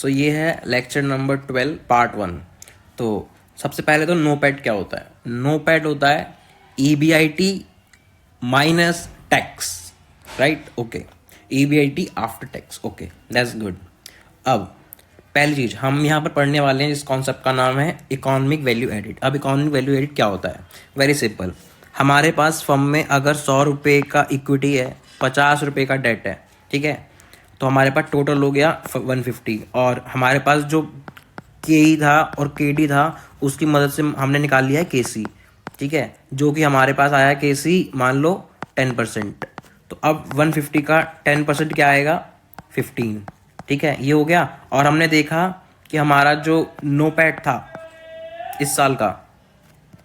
सो ये है lecture number 12 part 1। तो सबसे पहले तो नो पैट क्या होता है? नो पैट होता है EBIT minus tax, right? Okay, EBIT after tax. Okay, that's good. अब पहली चीज़ हम यहाँ पर पढ़ने वाले हैं, इस कॉन्सेप्ट का नाम है इकोनॉमिक वैल्यू एडिड। अब इकोनॉमिक वैल्यू एडिड क्या होता है? Very simple. हमारे पास फर्म में अगर 100 रुपये का इक्विटी है, 50 रुपये का डेट है, ठीक है, तो हमारे पास टोटल हो गया 150। और हमारे पास जो KE था और KD था उसकी मदद से हमने निकाल लिया है KC, ठीक है, जो कि हमारे पास आया है KC मान लो 10%। तो अब 150 का 10% क्या आएगा? 15, ठीक है, ये हो गया। और हमने देखा कि हमारा जो नो पैट था इस साल का,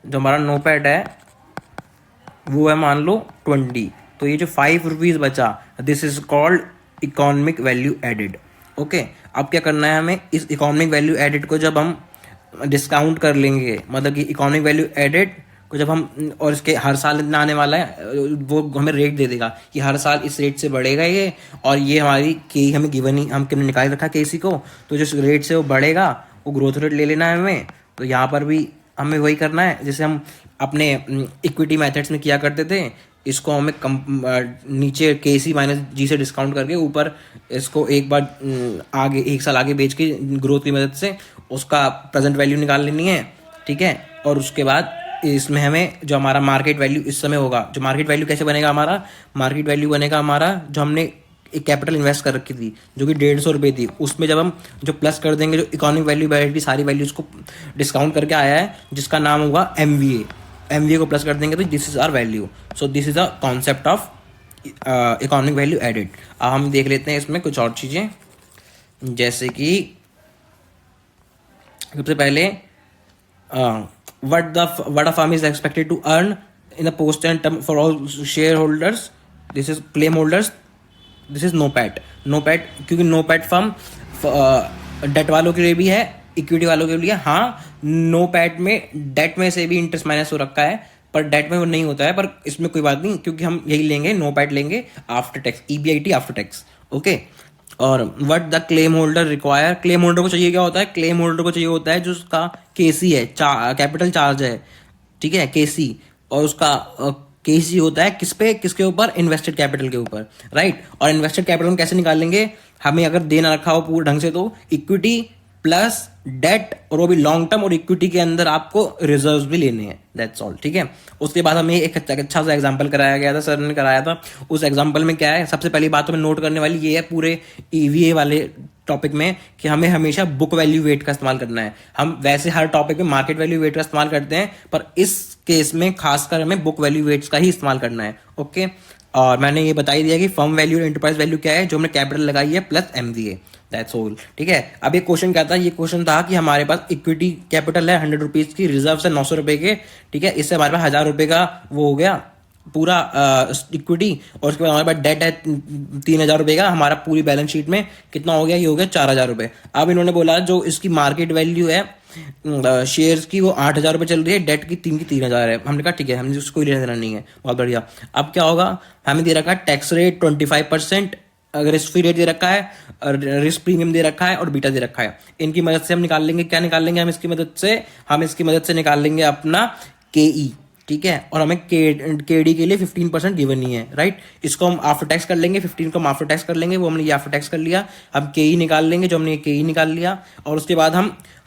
जो हमारा नो पैट है वो है मान लो 20। तो ये जो 5 रुपीज़ बचा, this is called economic value added. Okay, अब क्या करना है हमें? इस इकोनॉमिक वैल्यू एडिड को जब हम डिस्काउंट कर लेंगे, मतलब कि इकोनॉमिक वैल्यू एडिड को जब हम, और इसके हर साल इतना आने वाला है, वो हमें रेट दे देगा कि हर साल इस रेट से बढ़ेगा ये, और ये हमारी के हमें गिवन ही हम कितने निकाल रखा KC को, तो जो रेट से वो बढ़ेगा वो ग्रोथ रेट ले लेना है हमें। तो यहाँ पर भी हमें वही करना है जैसे हम अपने इक्विटी मेथड्स में किया करते थे। इसको हमें नीचे KC माइनस G से डिस्काउंट करके ऊपर इसको एक बार आगे एक साल आगे बेच के ग्रोथ की मदद से उसका प्रेजेंट वैल्यू निकाल लेनी है, ठीक है। और उसके बाद इसमें हमें जो हमारा मार्केट वैल्यू इस समय होगा, जो मार्केट वैल्यू कैसे बनेगा हमारा? मार्केट वैल्यू बनेगा हमारा जो हमने एक कैपिटल इन्वेस्ट कर रखी थी जो कि 150 रुपये थी, उसमें जब हम जो प्लस कर देंगे, जो इकोनॉमिक वैल्यू बैठेगी सारी वैल्यूज को डिस्काउंट करके आया है जिसका नाम होगा MVA को प्लस कर देंगे तो this is our value. So this is a concept of economic value added. अब हम देख लेते हैं इसमें कुछ और चीज़ें, जैसे कि सबसे पहले what a firm is expected to earn in the post and term for all shareholders. This is claim holders. This is NOPAT, क्योंकि नो पैट फर्म डेट वालों के लिए भी है, इक्विटी वालों के लिए। हाँ, नो पैट में डेट में से भी इंटरेस्ट माइनस हो रखा है, पर डेट में वो नहीं होता है, पर इसमें कोई बात नहीं क्योंकि हम यही लेंगे, नो पैट लेंगे after tax, EBIT after tax. Okay, और what the claim holder require, claim holder को चाहिए क्या होता है? क्लेम होल्डर को चाहिए होता है जो उसका KC है, कैपिटल चार्ज है, ठीक है, KC, और उसका KC होता है किस पे, किसके ऊपर? इन्वेस्टेड कैपिटल के ऊपर, राइट। और इन्वेस्टेड कैपिटल हम कैसे निकालेंगे? हमें अगर देना रखा हो पूरे ढंग से तो इक्विटी प्लस डेट, और वो भी लॉन्ग टर्म, और इक्विटी के अंदर आपको रिजर्व्स भी लेने हैं, दैट्स ऑल, ठीक है। उसके बाद हमें एक अच्छा सा एग्जांपल कराया गया था, सर ने कराया था। उस एग्जांपल में क्या है, सबसे पहली बात तो मैं नोट करने वाली ये है पूरे EVA वाले टॉपिक में कि हमें हमेशा बुक वैल्यू वेट का इस्तेमाल करना है। हम वैसे हर टॉपिक में मार्केट वैल्यू वेट का इस्तेमाल करते हैं, पर इस केस में खासकर हमें बुक वैल्यू वेट्स का ही इस्तेमाल करना है। ओके, और मैंने ये बता ही दिया कि फर्म वैल्यू और एंटरप्राइज वैल्यू क्या है, जो हमने कैपिटल लगाई है, प्लस MVA, दैट्स ऑल, ठीक है। अब ये क्वेश्चन क्या था? ये क्वेश्चन था कि हमारे पास इक्विटी कैपिटल है 100 रुपीज़ की, रिजर्व है 900 रुपये के, ठीक है, इससे हमारे पास 1000 रुपये का वो हो गया पूरा इक्विटी, और उसके बाद हमारे पास डेट है 3000 रुपये का, हमारा पूरी बैलेंस शीट में कितना हो गया? ये हो गया 4000 रुपये। अब इन्होंने बोला जो इसकी मार्केट वैल्यू है शेयर्स की वो 8000 रुपये चल रही है, डेट की 3000 है। हमने कहा ठीक है, हमने उसको लेना देना नहीं है, बहुत बढ़िया। अब क्या होगा? हमें दे रखा है tax rate 25%, risk free rate दे रखा है, रिस्क प्रीमियम दे रखा है, और बीटा दे रखा है। इनकी मदद से हम निकाल लेंगे, क्या निकाल लेंगे हम इसकी मदद से? हम इसकी मदद से निकाल लेंगे अपना KE, ठीक है, और हमें KD के लिए 15% गिवन ही है, राइट। इसको हम आफ्टर टैक्स कर लेंगे, 15 को हम आफ्टर टैक्स कर लेंगे, वो हमने ये आफ्टर टैक्स कर लिया। हम KE निकाल लेंगे, जो हमने ये KE निकाल लिया, और उसके बाद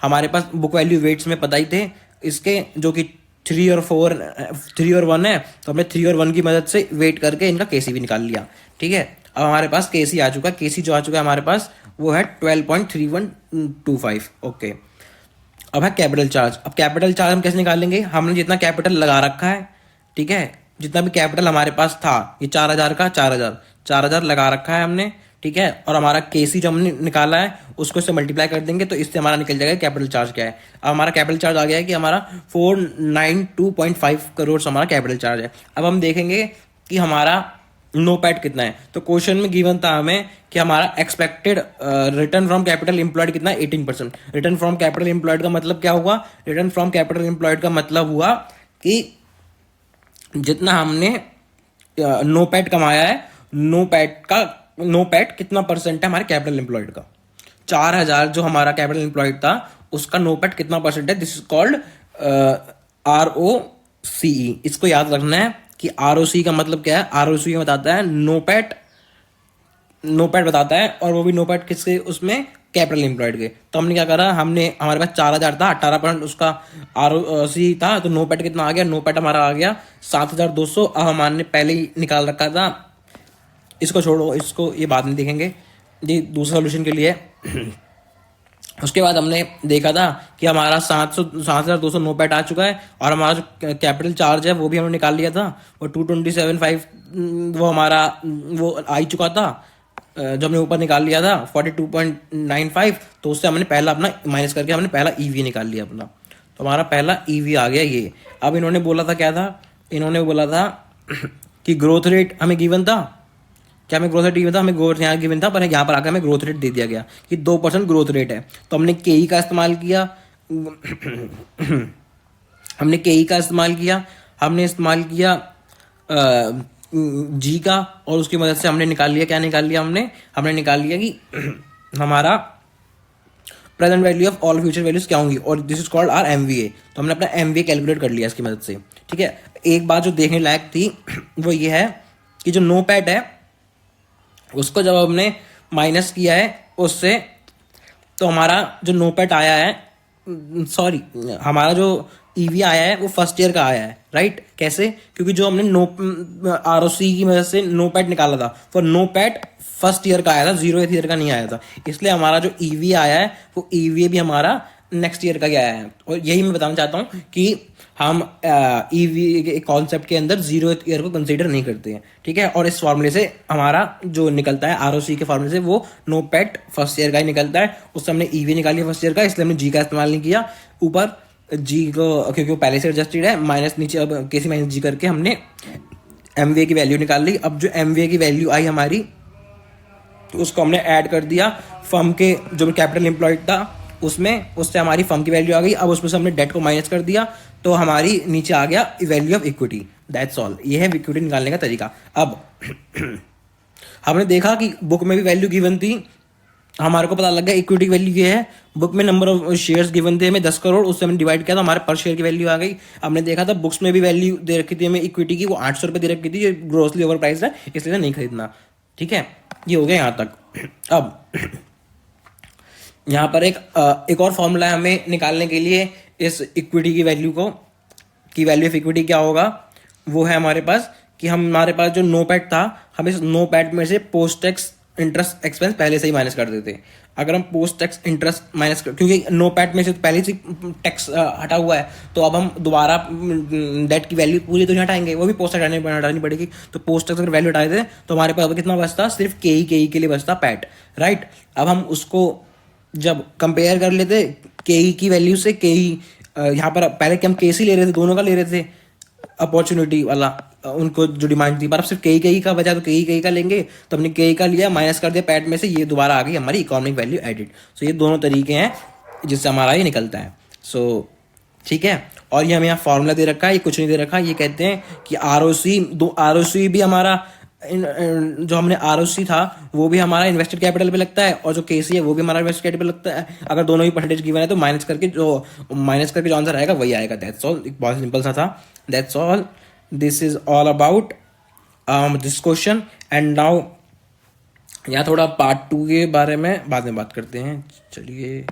हमारे पास बुक वैल्यू वेट्स में पता ही थे इसके, जो कि 3 और 1 है, तो हमने 3 और 1 की मदद से वेट करके इनका KC भी निकाल लिया, ठीक है। अब हमारे पास KC आ चुका है, KC जो आ चुका है हमारे पास वो है 12.3125। ओके, अब है कैपिटल चार्ज। अब कैपिटल चार्ज हम कैसे निकालेंगे? हमने जितना कैपिटल लगा रखा है, ठीक है, जितना भी कैपिटल हमारे पास था, ये 4000 का 4000 लगा रखा है हमने, ठीक है, और हमारा KC जो हमने निकाला है उसको इससे मल्टीप्लाई कर देंगे तो इससे हमारा निकल जाएगा कैपिटल चार्ज क्या है। अब हमारा कैपिटल चार्ज आ गया है कि हमारा 492.5 करोड़ हमारा कैपिटल चार्ज है। अब हम देखेंगे कि हमारा नो पैट कितना है। तो क्वेश्चन में गिवन था हमें कि हमारा expected return from capital employed कितना है? 18%। रिटर्न फ्रॉम कैपिटल एम्प्लॉयड का मतलब क्या हुआ? रिटर्न फ्रॉम कैपिटल एम्प्लॉयड का मतलब हुआ कि जितना हमने नो पैट कमाया है, नो पैट कितना परसेंट है हमारे कैपिटल एम्प्लॉयड का। 4,000 जो हमारा कैपिटल एम्प्लॉयड था उसका नोपैट कितना परसेंट है, दिस इज कॉल्ड ROCE। इसको याद रखना है कि ROCE का मतलब क्या है। ROCE बताता है नोपैट, नोपैट बताता है, और वो भी नोपैट किसके, उसमें कैपिटल एम्प्लॉयड के। तो हमने क्या करा, हमने हमारे पास 4,000 था, 18% उसका ROCE था, तो नोपैट कितना आ गया, नोपैट हमारा आ गया 7,200। अब हमारे पहले ही निकाल रखा था, इसको छोड़ो, इसको ये बाद में देखेंगे, ये दूसरे सोल्यूशन के लिए। उसके बाद हमने देखा था कि हमारा 7,200 नोपैट आ चुका है, और हमारा जो कैपिटल चार्ज है वो भी हमने निकाल लिया था, वो 227.5 वो हमारा वो आ ही चुका था, जो हमने ऊपर निकाल लिया था 42.95। तो उससे हमने पहला अपना माइनस करके हमने पहला ईवी निकाल लिया अपना, तो हमारा पहला ईवी आ गया ये। अब इन्होंने बोला था क्या था, इन्होंने बोला था कि ग्रोथ रेट हमें गिवन था, क्या हमें ग्रोथ रेट गिवन था, हमें ग्रोथ यहाँ गिवन था, पर यहाँ पर आकर हमें ग्रोथ रेट दे दिया गया कि 2% ग्रोथ रेट है। तो हमने केई का इस्तेमाल किया, हमने केई का इस्तेमाल किया, हमने इस्तेमाल किया जी का, और उसकी मदद से हमने निकाल लिया, क्या निकाल लिया हमने निकाल लिया कि हमारा present value of all future values क्या होंगी, और this is called our MVA। तो हमने अपना MVA कैलकुलेट कर लिया इसकी मदद से। ठीक है, एक बात जो देखने लायक थी वो ये है कि जो नोपैट है उसको जब हमने माइनस किया है उससे, तो हमारा जो नोपैट आया है, सॉरी, हमारा जो ईवी आया है वो फर्स्ट ईयर का आया है, राइट। कैसे, क्योंकि जो हमने ROC की मदद से नोपैट निकाला था, फॉर नोपैट फर्स्ट ईयर का आया था, 0th ईयर का नहीं आया था, इसलिए हमारा जो ईवी आया है वो ईवी भी हमारा नेक्स्ट ईयर का ही आया है। और यही मैं बताना चाहता हूँ कि हम ईवी के कॉन्सेप्ट के अंदर 0th ईयर को कंसीडर नहीं करते हैं। ठीक है, और इस फॉर्मूले से हमारा जो निकलता है ROC के फॉर्मूले से वो नोपैट फर्स्ट ईयर का ही निकलता है। उससे हमने ईवी निकाली फर्स्ट ईयर का, इसलिए हमने जी का इस्तेमाल नहीं किया ऊपर, जी को क्योंकि वो पहले से एडजस्टेड है, माइनस नीचे अब KC माइनस जी करके हमने MVA की वैल्यू निकाल ली। अब जो MVA की वैल्यू आई हमारी, तो उसको हमने ऐड कर दिया फर्म के जो कैपिटल एम्प्लॉयड था उसमें, उससे हमारी फर्म की वैल्यू आ गई। अब उसमें से हमने डेट को माइनस कर दिया, तो हमारी नीचे आ गया value of equity. That's all, ये है इक्विटी निकालने का तरीका। अब हमने देखा कि बुक में भी वैल्यू गिवन थी, हमारे को पता लग गया इक्विटी वैल्यू ये है। बुक में नंबर ऑफ शेयर्स गिवन थे हमें 10 करोड़, उससे हमने डिवाइड किया था, हमारे पर शेयर की वैल्यू आ गई। हमने देखा था बुक्स में भी वैल्यू दे रखी थी हमें इक्विटी की, वो 800 रुपये दे रखी थी, ये ग्रोसली ओवर प्राइस है, इसलिए नहीं खरीदना। ठीक है, ये हो गया यहाँ तक। अब यहाँ पर एक और फॉर्मूला है हमें निकालने के लिए इस इक्विटी की वैल्यू को, की वैल्यू ऑफ इक्विटी क्या होगा, वो है हमारे पास कि हमारे पास जो नोपैट था, हम इस नोपैट में से पोस्ट टैक्स इंटरेस्ट एक्सपेंस पहले से ही माइनस कर देते। अगर हम पोस्ट टैक्स इंटरेस्ट माइनस कर, क्योंकि नोपैट में से पहले से टैक्स हटा हुआ है, तो अब हम दोबारा डेट की वैल्यू पूरी तो नहीं हटाएंगे, वो भी पोस्ट हटानी पड़ेगी। तो पोस्ट टैक्स अगर वैल्यू हटाए थे तो हमारे पास कितना बचता, सिर्फ के लिए बचता पैट, राइट। अब हम उसको जब कंपेयर कर लेते की वैल्यू से, यहाँ पर पहले हम KC ले रहे थे, दोनों का ले रहे थे अपॉर्चुनिटी वाला, उनको जो डिमांड थी, पर अब सिर्फ के का बचा, तो के का लेंगे, तो हमने के का लिया, माइनस कर दिया पैट में से, ये दोबारा आ गई हमारी इकोनॉमिक वैल्यू एडिड। सो ये दोनों तरीके हैं जिससे हमारा ये निकलता है। सो ठीक है, और ये हमें यहाँ फॉर्मूला दे रखा है, ये कुछ नहीं दे रखा, ये कहते हैं कि ROC भी हमारा जो हमने ROC था वो भी हमारा इन्वेस्टेड कैपिटल पे लगता है, और जो KC है वो भी हमारा इन्वेस्टेड कैपिटल लगता है। अगर दोनों ही परसेंटेज गिवन है तो माइनस करके जो आंसर आएगा वही आएगा। दैट्स ऑल, एक बहुत सिंपल सा था। That's all, this is all about this question. And now यहाँ थोड़ा पार्ट 2 के बारे में बाद में बात करते हैं। चलिए।